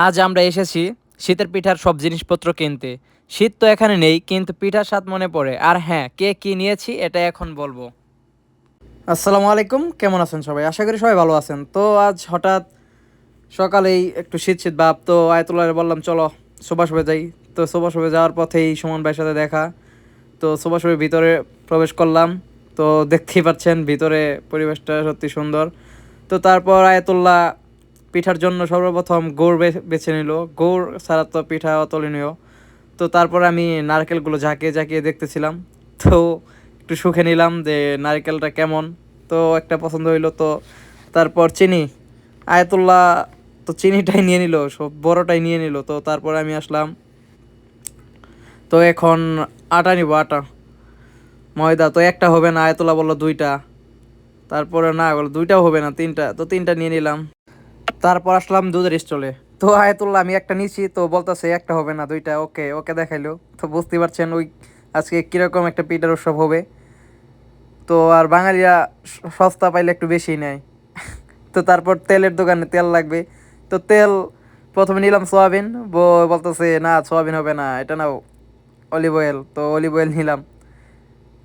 আজ আমরা এসেছি শীতের পিঠার সব জিনিসপত্র কিনতে। শীত তো এখানে নেই, কিন্তু পিঠার স্বাদ মনে পড়ে। আর হ্যাঁ, কে কি নিয়েছি এটা এখন বলবো। আসসালামু আলাইকুম, কেমন আছেন সবাই? আশা করি সবাই ভালো আছেন। তো আজ হঠাৎ সকালেই একটু শীত শীত ভাব, তো আয়াতুল্লাহরে বললাম চলো সুভাষ যাই। তো সুভাষ যাওয়ার পথেই সুমন ভাইয়ের সাথে দেখা। তো সুভাষ ভিতরে প্রবেশ করলাম। তো দেখতেই পাচ্ছেন ভিতরে পরিবেশটা সত্যি সুন্দর। তো তারপর আয়াতুল্লাহ পিঠার জন্য সর্বপ্রথম গুড় বেছে নিল। গুড় ছাড়া তো পিঠা অতুলনীয়। তো তারপর আমি নারকেলগুলো ঝাঁকিয়ে ঝাঁকিয়ে দেখতেছিলাম। তো একটু শুঁকে নিলাম যে নারকেলটা কেমন। তো একটা পছন্দ হইলো। তো তারপর চিনি, আয়াতুল্লাহ তো চিনিটাই নিয়ে নিল, সব বড়টাই নিয়ে নিল। তো তারপর আমি আসলাম। তো এখন আটা নিব, আটা ময়দা তো একটা হবে না, আয়াতুল্লাহ বললো দুইটা। তারপরে না বললো দুইটাও হবে না, তিনটা। তো তিনটা নিয়ে নিলাম। তারপর আসলাম দুধের স্টলে। তো আয়াতুল্লাহ আমি একটা নিছি, তো বলতেছে একটা হবে না, দুইটা। ওকে ওকে দেখাইলো। তো বুঝতেই পারছেন ওই আজকে কিরকম একটা পিঠার উৎসব হবে। তো আর বাঙালিরা সস্তা পাইলে একটু বেশি নেয়। তো তারপর তেলের দোকানে তেল লাগবে। তো তেল প্রথমে নিলাম সয়াবিন। বলতেছে না সয়াবিন হবে না, এটা নাও অলিভ অয়েল। তো অলিভ অয়েল নিলাম।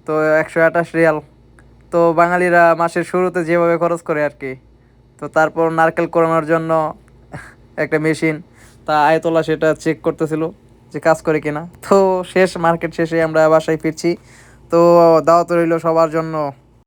তো 128 রিয়াল। তো বাঙালিরা মাসের শুরুতে যেভাবে খরচ করে আর কি। তো তারপর নারকেল কোরানোর জন্য একটা মেশিন। তা আয়তলা সেটা চেক করতেছিল যে কাজ করে কিনা। তো শেষ মার্কেট শেষে আমরা বাসায় ফিরছি। তো দাওয়াত রইল সবার জন্য।